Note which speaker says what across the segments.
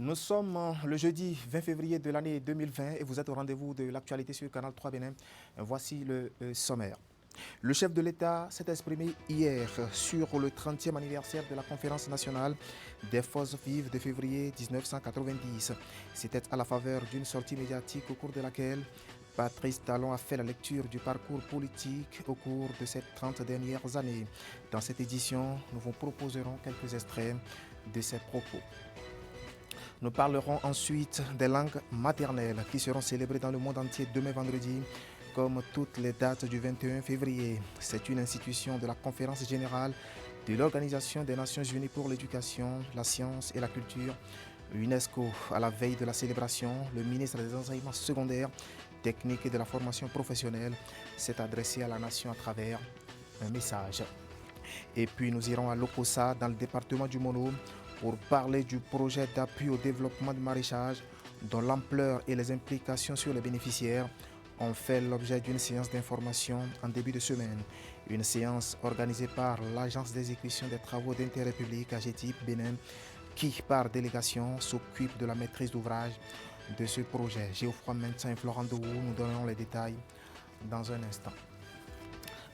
Speaker 1: Nous sommes le jeudi 20 février de l'année 2020 et vous êtes au rendez-vous de l'actualité sur Canal 3 Bénin. Voici le sommaire. Le chef de l'État s'est exprimé hier sur le 30e anniversaire de la conférence nationale des forces vives de février 1990. C'était à la faveur d'une sortie médiatique au cours de laquelle Patrice Talon a fait la lecture du parcours politique au cours de ces 30 dernières années. Dans cette édition, nous vous proposerons quelques extraits de ses propos. Nous parlerons ensuite des langues maternelles qui seront célébrées dans le monde entier demain vendredi, comme toutes les dates du 21 février. C'est une institution de la Conférence générale de l'Organisation des Nations Unies pour l'éducation, la science et la culture, UNESCO. À la veille de la célébration, le ministre des Enseignements secondaires, techniques et de la formation professionnelle s'est adressé à la nation à travers un message. Et puis nous irons à Lokossa, dans le département du Mono, pour parler du projet d'appui au développement du maraîchage, dont l'ampleur et les implications sur les bénéficiaires ont fait l'objet d'une séance d'information en début de semaine. Une séance organisée par l'Agence d'exécution des travaux d'intérêt public AGETIP Bénin, qui par délégation s'occupe de la maîtrise d'ouvrage de ce projet. Geoffroy Mentin et Florent Dourou nous donneront les détails dans un instant.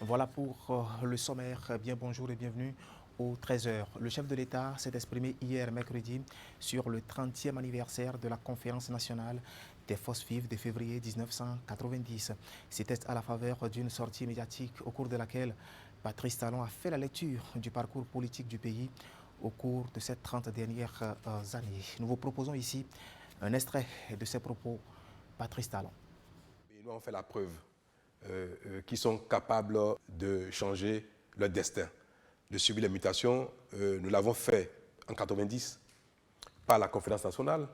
Speaker 1: Voilà pour le sommaire. Bien bonjour et bienvenue aux 13h. Le chef de l'État s'est exprimé hier mercredi sur le 30e anniversaire de la conférence nationale des forces vives de février 1990. C'était à la faveur d'une sortie médiatique au cours de laquelle Patrice Talon a fait la lecture du parcours politique du pays au cours de ces 30 dernières années. Nous vous proposons ici un extrait de ses propos. Patrice Talon.
Speaker 2: Nous avons fait la preuve qu'ils sont capables de changer leur destin, de subir les mutations. Nous l'avons fait en 90 par la conférence nationale.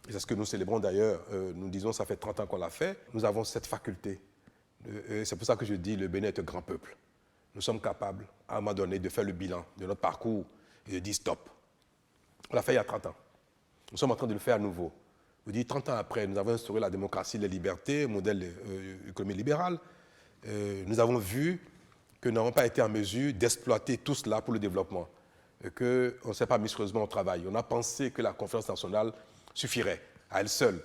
Speaker 2: Et c'est ce que nous célébrons d'ailleurs. Nous disons que ça fait 30 ans qu'on l'a fait. Nous avons cette faculté. C'est pour ça que je dis le Bénin est un grand peuple. Nous sommes capables, à un moment donné, de faire le bilan de notre parcours et de dire stop. On l'a fait il y a 30 ans. Nous sommes en train de le faire à nouveau. Je dis 30 ans après, nous avons instauré la démocratie, les libertés, modèle économie libérale. Nous avons vu que nous n'avons pas été en mesure d'exploiter tout cela pour le développement, qu'on ne s'est pas mis sérieusement au travail. On a pensé que la conférence nationale suffirait à elle seule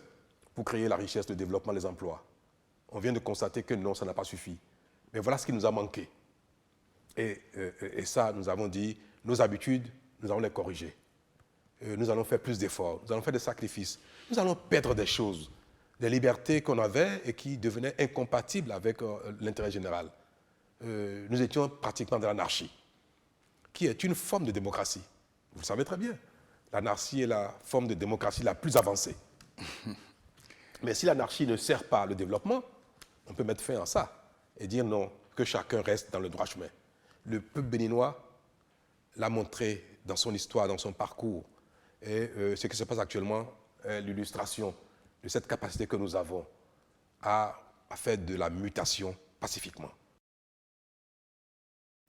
Speaker 2: pour créer la richesse, le développement, les emplois. On vient de constater que non, ça n'a pas suffi. Mais voilà ce qui nous a manqué. Et ça, nous avons dit, nos habitudes, nous allons les corriger. Nous allons faire plus d'efforts, nous allons faire des sacrifices. Nous allons perdre des choses, des libertés qu'on avait et qui devenaient incompatibles avec l'intérêt général. Nous étions pratiquement dans l'anarchie, qui est une forme de démocratie. Vous le savez très bien. L'anarchie est la forme de démocratie la plus avancée. Mais si l'anarchie ne sert pas le développement, on peut mettre fin à ça et dire non, que chacun reste dans le droit chemin. Le peuple béninois l'a montré dans son histoire, dans son parcours. Et ce qui se passe actuellement est l'illustration de cette capacité que nous avons à faire de la mutation pacifiquement.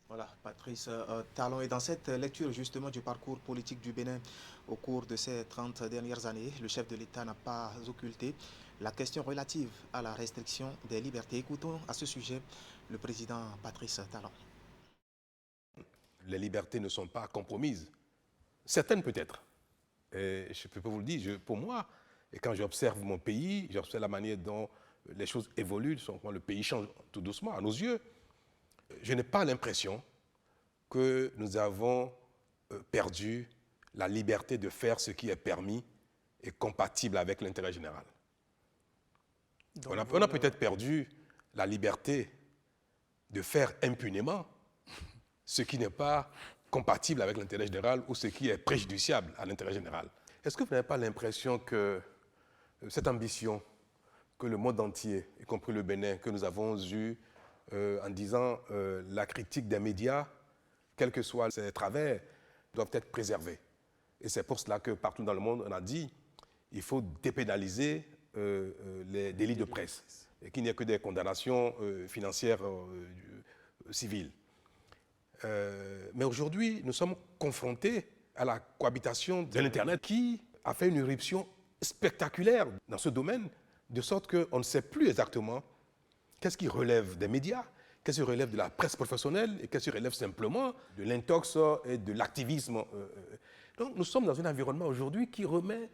Speaker 1: Voilà, Patrice Talon. Et dans cette lecture justement du parcours politique du Bénin au cours de ces 30 dernières années, le chef de l'État n'a pas occulté la question relative à la restriction des libertés. Écoutons à ce sujet le président Patrice Talon.
Speaker 2: Les libertés ne sont pas compromises. Certaines peut-être. Et je peux vous le dire, pour moi, et quand j'observe mon pays, j'observe la manière dont les choses évoluent, le pays change tout doucement à nos yeux, je n'ai pas l'impression que nous avons perdu la liberté de faire ce qui est permis et compatible avec l'intérêt général. On a peut-être perdu la liberté de faire impunément ce qui n'est pas compatible avec l'intérêt général ou ce qui est préjudiciable à l'intérêt général. Est-ce que vous n'avez pas l'impression que cette ambition que le monde entier, y compris le Bénin, que nous avons eue en disant la critique des médias, quels que soient ses travers, doivent être préservés. Et c'est pour cela que partout dans le monde, on a dit il faut dépénaliser les délits de presse et qu'il n'y ait que des condamnations financières civiles. Mais aujourd'hui, nous sommes confrontés à la cohabitation de l'Internet qui a fait une éruption spectaculaire dans ce domaine, de sorte qu'on ne sait plus exactement qu'est-ce qui relève des médias, qu'est-ce qui relève de la presse professionnelle et qu'est-ce qui relève simplement de l'intox et de l'activisme. Donc nous sommes dans un environnement aujourd'hui qui remet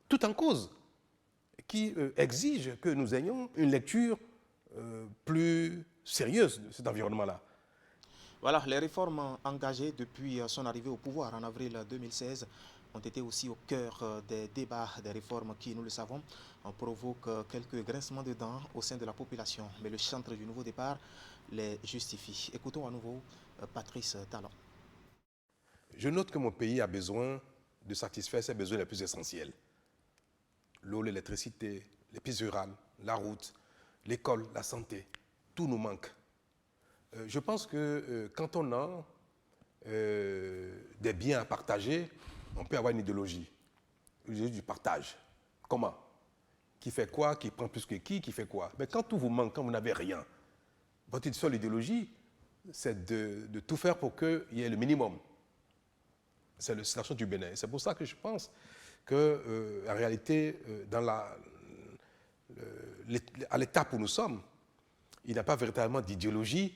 Speaker 2: tout en cause, qui exige que nous ayons une lecture plus sérieuse de cet environnement-là.
Speaker 1: Voilà, les réformes engagées depuis son arrivée au pouvoir en avril 2016 ont été aussi au cœur des débats, des réformes qui, nous le savons, provoquent quelques grincements de dents au sein de la population. Mais le chantre du nouveau départ les justifie. Écoutons à nouveau Patrice Talon.
Speaker 2: Je note que mon pays a besoin de satisfaire ses besoins les plus essentiels. L'eau, l'électricité, les pistes rurales, la route, l'école, la santé, tout nous manque. Je pense que quand on a des biens à partager, on peut avoir une idéologie du partage. Comment? Qui fait quoi? Qui prend plus que qui fait quoi? Mais quand tout vous manque, quand vous n'avez rien, votre seule idéologie, c'est de tout faire pour qu'il y ait le minimum. C'est la situation du Bénin. C'est pour ça que je pense qu'en réalité, à l'étape où nous sommes, il n'y a pas véritablement d'idéologie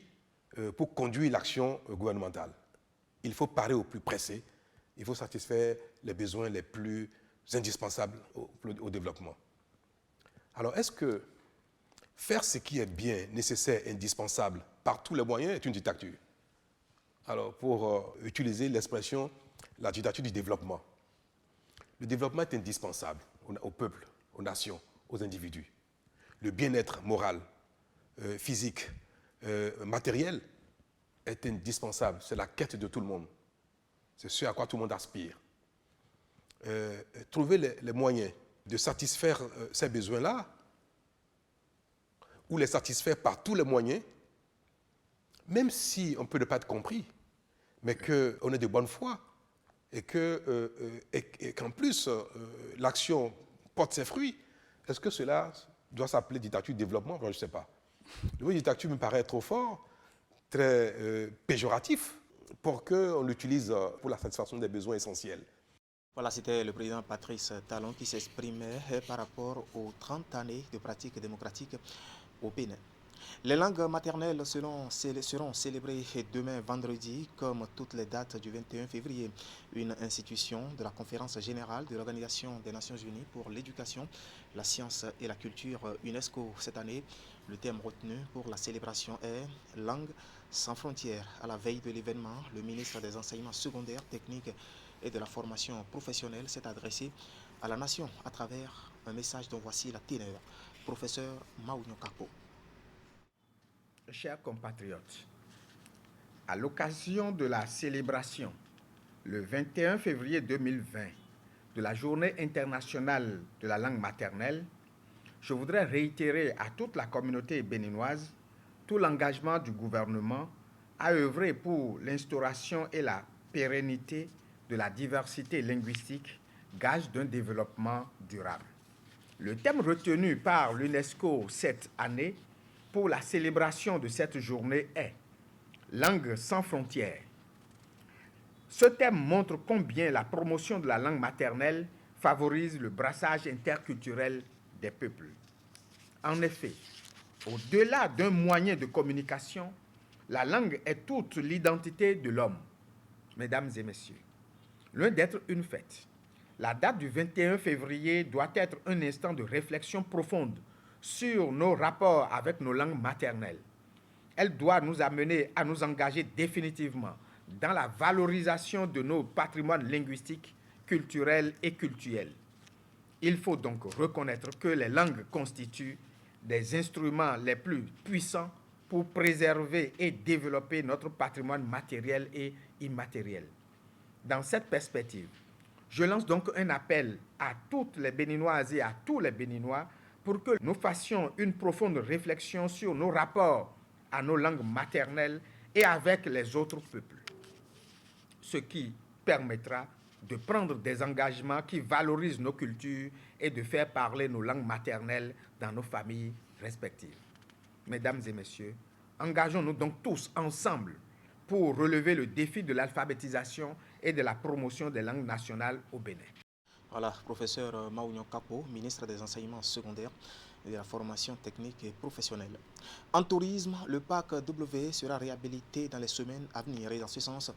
Speaker 2: pour conduire l'action gouvernementale. Il faut parer au plus pressé, il faut satisfaire les besoins les plus indispensables au développement. Alors, est-ce que faire ce qui est bien, nécessaire, indispensable, par tous les moyens, est une dictature? Alors, pour utiliser l'expression la dictature du développement, le développement est indispensable au peuple, aux nations, aux individus. Le bien-être moral, physique, matériel est indispensable. C'est la quête de tout le monde. C'est ce à quoi tout le monde aspire. Trouver les moyens de satisfaire ces besoins-là, ou les satisfaire par tous les moyens, même si on peut ne pas être compris, mais qu'on ait de bonne foi, et qu'en plus, l'action porte ses fruits, est-ce que cela doit s'appeler dictature de développement? Je ne sais pas. Le mot dictature me paraît trop fort, très péjoratif, pour qu'on l'utilise pour la satisfaction des besoins essentiels.
Speaker 1: Voilà, c'était le président Patrice Talon qui s'exprimait par rapport aux 30 années de pratique démocratique au Bénin. Les langues maternelles seront célébrées demain vendredi, comme toutes les dates du 21 février. Une institution de la Conférence générale de l'Organisation des Nations Unies pour l'éducation, la science et la culture UNESCO. Cette année, le thème retenu pour la célébration est « Langue sans frontières ». À la veille de l'événement, le ministre des Enseignements secondaires, techniques et de la formation professionnelle s'est adressé à la nation à travers un message dont voici la teneur. Professeur Maounyo Kapo.
Speaker 3: Chers compatriotes, à l'occasion de la célébration, le 21 février 2020, de la Journée internationale de la langue maternelle, je voudrais réitérer à toute la communauté béninoise tout l'engagement du gouvernement à œuvrer pour l'instauration et la pérennité de la diversité linguistique, gage d'un développement durable. Le thème retenu par l'UNESCO cette année pour la célébration de cette journée est « Langue sans frontières ». Ce thème montre combien la promotion de la langue maternelle favorise le brassage interculturel des peuples. En effet, au-delà d'un moyen de communication, la langue est toute l'identité de l'homme. Mesdames et messieurs, loin d'être une fête, la date du 21 février doit être un instant de réflexion profonde sur nos rapports avec nos langues maternelles. Elle doit nous amener à nous engager définitivement dans la valorisation de nos patrimoines linguistiques, culturels et cultuels. Il faut donc reconnaître que les langues constituent des instruments les plus puissants pour préserver et développer notre patrimoine matériel et immatériel. Dans cette perspective, je lance donc un appel à toutes les Béninoises et à tous les Béninois pour que nous fassions une profonde réflexion sur nos rapports à nos langues maternelles et avec les autres peuples. Ce qui permettra de prendre des engagements qui valorisent nos cultures et de faire parler nos langues maternelles dans nos familles respectives. Mesdames et messieurs, engageons-nous donc tous ensemble pour relever le défi de l'alphabétisation et de la promotion des langues nationales au Bénin.
Speaker 1: Voilà, professeur Maounyo Kapo, ministre des Enseignements secondaires et de la formation technique et professionnelle. En tourisme, le parc W sera réhabilité dans les semaines à venir et dans ce sens,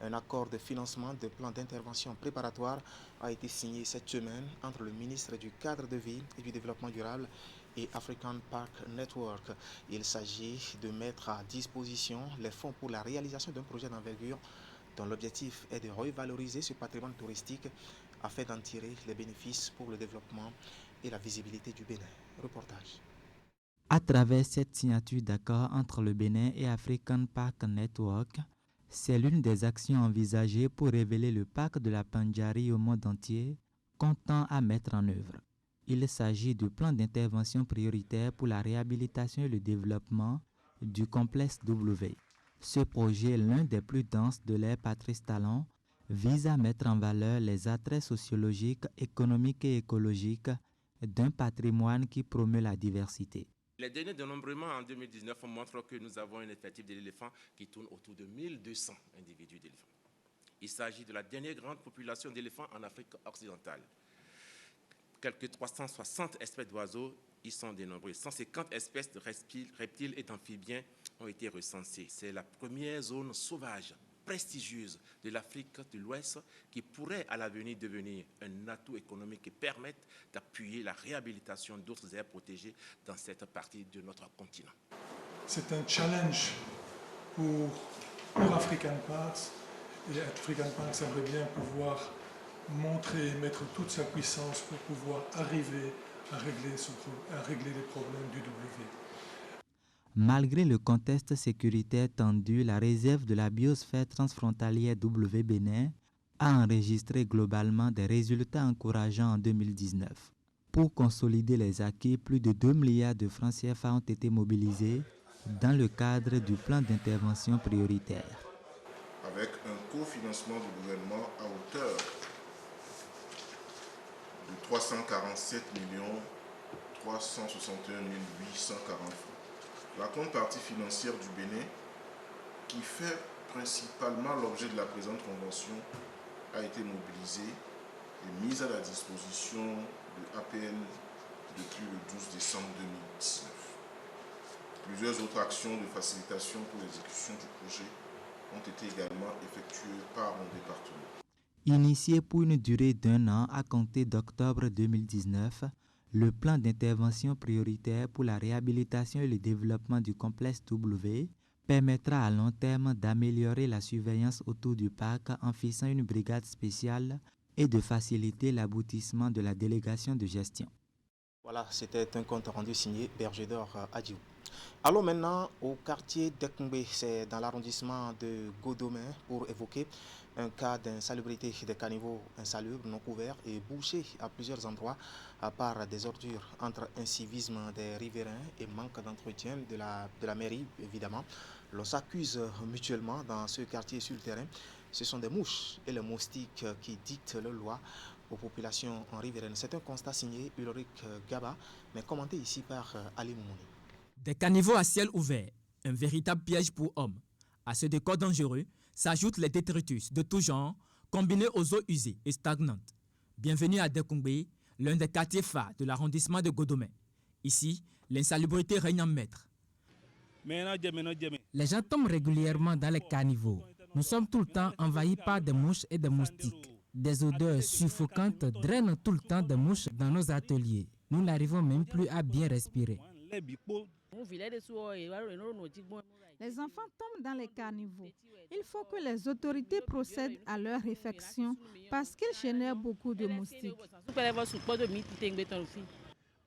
Speaker 1: Un accord de financement de plan d'intervention préparatoire a été signé cette semaine entre le ministre du Cadre de vie et du Développement durable et African Park Network. Il s'agit de mettre à disposition les fonds pour la réalisation d'un projet d'envergure dont l'objectif est de revaloriser ce patrimoine touristique afin d'en tirer les bénéfices pour le développement et la visibilité du Bénin. Reportage.
Speaker 4: À travers cette signature d'accord entre le Bénin et African Park Network, c'est l'une des actions envisagées pour révéler le parc de la Pandjari au monde entier, comptant à mettre en œuvre. Il s'agit du plan d'intervention prioritaire pour la réhabilitation et le développement du complexe W. Ce projet, l'un des plus denses de l'ère Patrice Talon, vise à mettre en valeur les attraits sociologiques, économiques et écologiques d'un patrimoine qui promeut la diversité.
Speaker 5: Les derniers dénombrements en 2019 montrent que nous avons un effectif d'éléphants qui tourne autour de 1200 individus d'éléphants. Il s'agit de la dernière grande population d'éléphants en Afrique occidentale. Quelques 360 espèces d'oiseaux y sont dénombrées. 150 espèces de reptiles et d'amphibiens ont été recensées. C'est la première zone sauvage prestigieuse de l'Afrique de l'Ouest qui pourrait à l'avenir devenir un atout économique et permettre d'appuyer la réhabilitation d'autres aires protégées dans cette partie de notre continent.
Speaker 6: C'est un challenge pour African Parks et African Parks aimerait bien pouvoir montrer et mettre toute sa puissance pour pouvoir arriver à régler les problèmes du W.
Speaker 4: Malgré le contexte sécuritaire tendu, la réserve de la biosphère transfrontalière W Bénin a enregistré globalement des résultats encourageants en 2019. Pour consolider les acquis, plus de 2 milliards de francs CFA ont été mobilisés dans le cadre du plan d'intervention prioritaire.
Speaker 7: Avec un cofinancement du gouvernement à hauteur de 347 361 840 francs. La contrepartie financière du Bénin, qui fait principalement l'objet de la présente convention, a été mobilisée et mise à la disposition de APN depuis le 12 décembre 2019. Plusieurs autres actions de facilitation pour l'exécution du projet ont été également effectuées par mon département.
Speaker 4: Initié pour une durée d'1 an à compter d'octobre 2019, le plan d'intervention prioritaire pour la réhabilitation et le développement du complexe W permettra à long terme d'améliorer la surveillance autour du parc en fixant une brigade spéciale et de faciliter l'aboutissement de la délégation de gestion.
Speaker 1: Voilà, c'était un compte rendu signé Berger d'Or Adjiou. Allons maintenant au quartier d'Ekungbe, c'est dans l'arrondissement de Godomé pour évoquer un cas d'insalubrité des caniveaux insalubres, non couverts et bouchés à plusieurs endroits par des ordures entre incivisme des riverains et manque d'entretien de la mairie, évidemment. L'on s'accuse mutuellement dans ce quartier sur le terrain. Ce sont des mouches et les moustiques qui dictent la loi aux populations riveraines. C'est un constat signé Ulrich Gaba, mais commenté ici par Ali Moumouni.
Speaker 8: Des caniveaux à ciel ouvert, un véritable piège pour hommes. À ce décor dangereux s'ajoutent les détritus de tout genre, combinés aux eaux usées et stagnantes. Bienvenue à Dekungbe, l'un des quartiers phares de l'arrondissement de Godomé. Ici, l'insalubrité règne en maître.
Speaker 9: Les gens tombent régulièrement dans les caniveaux. Nous sommes tout le temps envahis par des mouches et des moustiques. Des odeurs suffocantes drainent tout le temps des mouches dans nos ateliers. Nous n'arrivons même plus à bien respirer.
Speaker 10: Les enfants tombent dans les caniveaux. Il faut que les autorités procèdent à leur réfection parce qu'ils génèrent beaucoup de moustiques.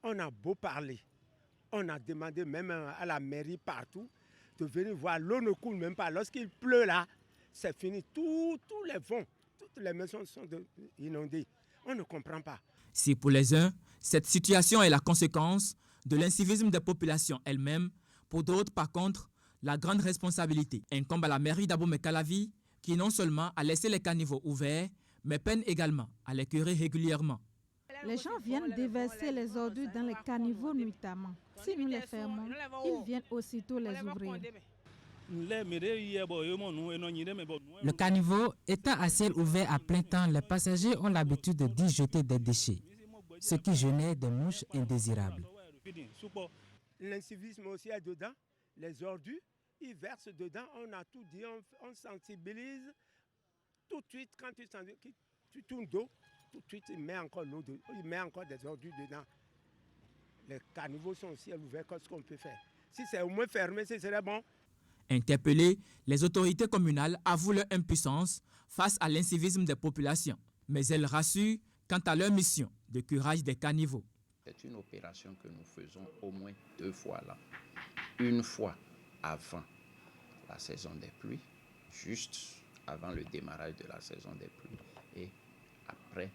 Speaker 11: On a beau parler, on a demandé même à la mairie partout de venir voir. L'eau ne coule même pas. Lorsqu'il pleut là, c'est fini. Tous les fonds, toutes les maisons sont inondées. On ne comprend pas.
Speaker 8: Si pour les uns, cette situation est la conséquence de l'incivisme des populations elles-mêmes, pour d'autres, par contre, la grande responsabilité incombe à la mairie d'Abomey-Calavi, qui non seulement a laissé les caniveaux ouverts, mais peine également à les curer régulièrement.
Speaker 10: Les gens viennent déverser les ordures dans les caniveaux nuitamment. Si nous les fermons, ils viennent aussitôt les ouvrir.
Speaker 9: Le caniveau étant à ciel ouvert à plein temps, les passagers ont l'habitude d'y jeter des déchets, ce qui génère des mouches indésirables.
Speaker 11: L'incivisme aussi est dedans, les ordures, ils versent dedans, on a tout dit, on sensibilise tout de suite, quand tu tournes d'eau, tout de suite, il met encore l'eau, il met encore des ordures dedans. Les caniveaux sont aussi ouverts, qu'est-ce qu'on peut faire? Si c'est au moins fermé, ce serait bon.
Speaker 8: Interpellés, les autorités communales avouent leur impuissance face à l'incivisme des populations. Mais elles rassurent quant à leur mission de curage des caniveaux.
Speaker 12: C'est une opération que nous faisons au moins 2 fois là. Une fois avant la saison des pluies, juste avant le démarrage de la saison des pluies. Et après,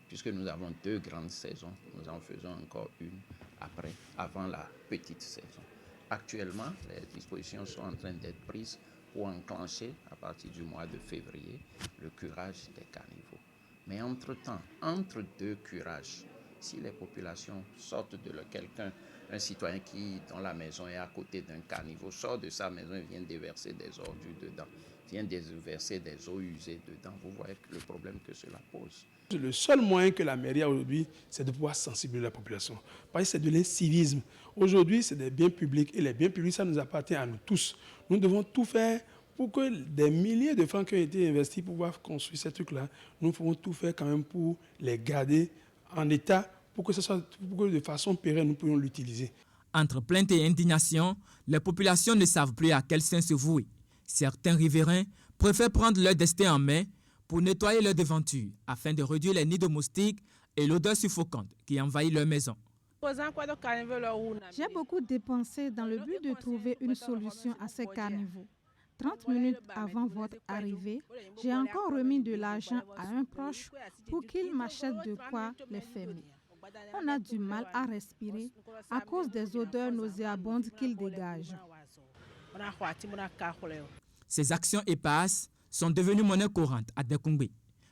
Speaker 12: puisque nous avons 2 grandes saisons, nous en faisons encore une après, avant la petite saison. Actuellement, les dispositions sont en train d'être prises pour enclencher, à partir du mois de février, le curage des caniveaux. Mais entre-temps, entre 2 curages, si les populations sortent de quelqu'un, un citoyen dont la maison est à côté d'un caniveau, sort de sa maison et vient déverser des ordures dedans, vient déverser des eaux usées dedans, vous voyez le problème que cela pose.
Speaker 13: Le seul moyen que la mairie a aujourd'hui, c'est de pouvoir sensibiliser la population. Parce que c'est de l'incivisme. Aujourd'hui, c'est des biens publics. Et les biens publics, ça nous appartient à nous tous. Nous devons tout faire pour que des milliers de francs qui ont été investis pour pouvoir construire ces trucs-là, nous pouvons tout faire quand même pour les garder en état, pour que de façon pérenne, nous puissions l'utiliser.
Speaker 8: Entre plainte et indignation, les populations ne savent plus à quel sein se vouer. Certains riverains préfèrent prendre leur destin en main pour nettoyer leurs devantures afin de réduire les nids de moustiques et l'odeur suffocante qui envahit leur maison.
Speaker 10: J'ai beaucoup dépensé dans le but de trouver une solution à ces caniveaux. 30 minutes avant votre arrivée, j'ai encore remis de l'argent à un proche pour qu'il m'achète de quoi les fermer. On a du mal à respirer à cause des odeurs nauséabondes qu'ils dégagent.
Speaker 8: Ces actions éparses sont devenues monnaie courante à Dekungbe.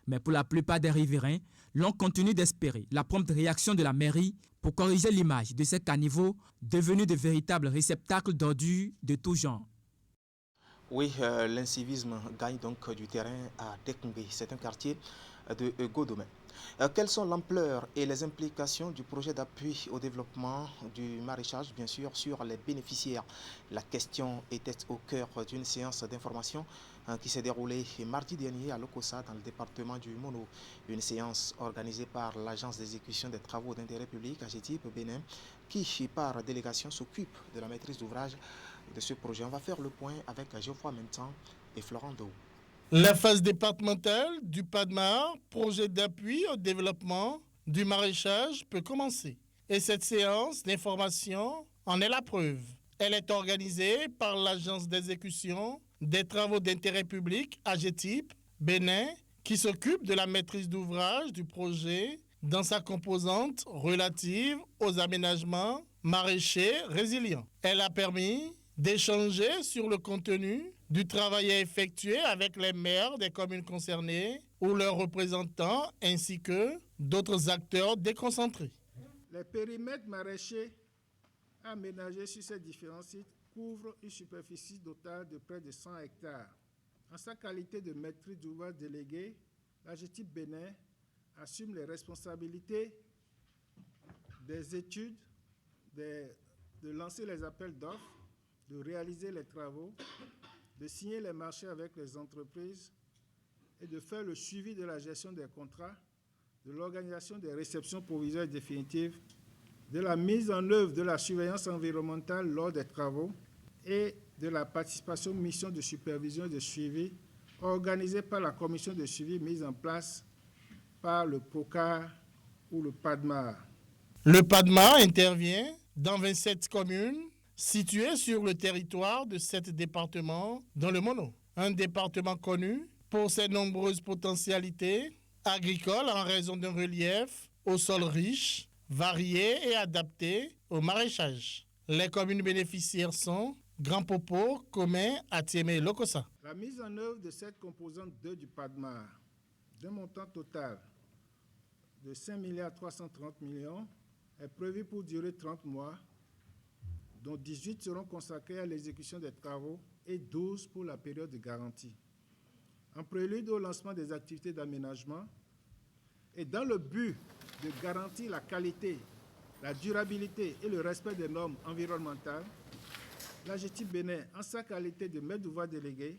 Speaker 8: Mais pour la plupart des riverains, l'on continue d'espérer la prompte réaction de la mairie pour corriger l'image de ces caniveaux devenus de véritables réceptacles d'ordures de tout genre.
Speaker 1: Oui, l'incivisme gagne donc du terrain à Dekungbe. C'est un quartier de Godomé. Quelles sont l'ampleur et les implications du projet d'appui au développement du maraîchage, bien sûr, sur les bénéficiaires? La question était au cœur d'une séance d'information qui s'est déroulée mardi dernier à Lokossa, dans le département du Mono. Une séance organisée par l'Agence d'exécution des travaux d'intérêt public, AGETIP Bénin, qui, par délégation, s'occupe de la maîtrise d'ouvrage de ce projet. On va faire le point avec Geoffroy Mentan et Florent Dou.
Speaker 14: La phase départementale du PADMAR, projet d'appui au développement du maraîchage, peut commencer. Et cette séance d'information en est la preuve. Elle est organisée par l'Agence d'exécution des travaux d'intérêt public, AGETIP, Bénin, qui s'occupe de la maîtrise d'ouvrage du projet dans sa composante relative aux aménagements maraîchers résilients. Elle a permis d'échanger sur le contenu du travail à effectuer avec les maires des communes concernées ou leurs représentants ainsi que d'autres acteurs déconcentrés.
Speaker 15: Les périmètres maraîchers aménagés sur ces différents sites couvrent une superficie totale de près de 100 hectares. En sa qualité de maîtrise d'ouvrage délégué, l'AGETIP Bénin assume les responsabilités des études, de lancer les appels d'offres, de réaliser les travaux, de signer les marchés avec les entreprises et de faire le suivi de la gestion des contrats, de l'organisation des réceptions provisoires et définitives, de la mise en œuvre de la surveillance environnementale lors des travaux et de la participation aux missions de supervision et de suivi organisées par la commission de suivi mise en place par le POCAR ou le PADMAR.
Speaker 14: Le PADMAR intervient dans 27 communes situées sur le territoire de 7 départements dans le Mono. Un département connu pour ses nombreuses potentialités agricoles en raison d'un relief au sol riche, varié et adapté au maraîchage. Les communes bénéficiaires sont Grand Popo, Comé, Atiémé et Lokossa.
Speaker 15: La mise en œuvre de cette composante 2 du PADMAR, d'un montant total de 5 330 millions, est prévue pour durer 30 mois, dont 18 seront consacrés à l'exécution des travaux et 12 pour la période de garantie. En prélude au lancement des activités d'aménagement et dans le but de garantir la qualité, la durabilité et le respect des normes environnementales, l'AGETIP Bénin, en sa qualité de maître d'ouvrage délégué,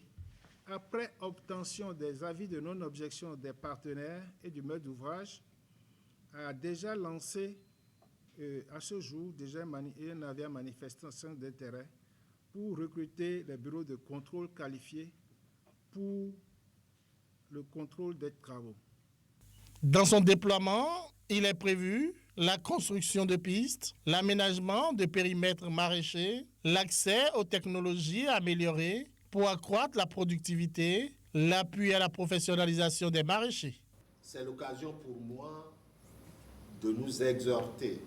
Speaker 15: après obtention des avis de non-objection des partenaires et du maître d'ouvrage, a déjà lancé, à ce jour, déjà un avis manifestant son d'intérêt pour recruter les bureaux de contrôle qualifiés pour le contrôle des travaux.
Speaker 14: Dans son déploiement, il est prévu la construction de pistes, l'aménagement de périmètres maraîchers, l'accès aux technologies améliorées pour accroître la productivité, l'appui à la professionnalisation des maraîchers.
Speaker 16: C'est l'occasion pour moi de nous exhorter,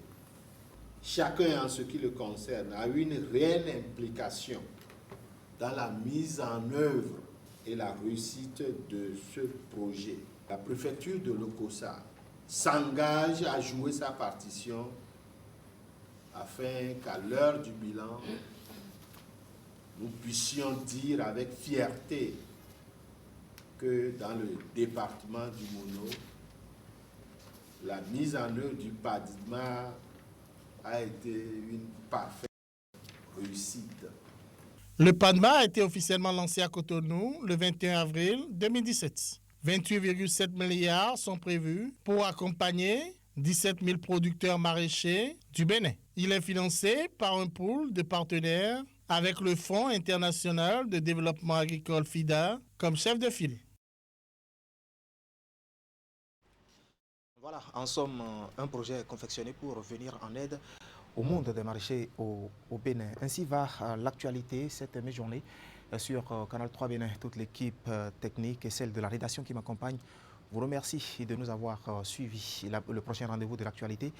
Speaker 16: chacun en ce qui le concerne, à une réelle implication dans la mise en œuvre et la réussite de ce projet. La préfecture de l'Okossa s'engage à jouer sa partition afin qu'à l'heure du bilan, nous puissions dire avec fierté que dans le département du Mono, la mise en œuvre du PADMA a été une parfaite réussite.
Speaker 14: Le PADMA a été officiellement lancé à Cotonou le 21 avril 2017. 28,7 milliards sont prévus pour accompagner 17 000 producteurs maraîchers du Bénin. Il est financé par un pool de partenaires avec le Fonds international de développement agricole FIDA comme chef de file.
Speaker 1: Voilà, en somme, un projet confectionné pour venir en aide au monde des maraîchers au Bénin. Ainsi va l'actualité cette mi-journée sur Canal 3 Bénin. Toute l'équipe technique et celle de la rédaction qui m'accompagne vous remercie de nous avoir suivis. Le prochain rendez-vous de l'actualité,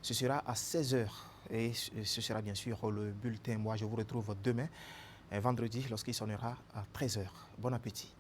Speaker 1: ce sera à 16h et ce sera bien sûr le bulletin. Moi, je vous retrouve demain, vendredi, lorsqu'il sonnera à 13h. Bon appétit.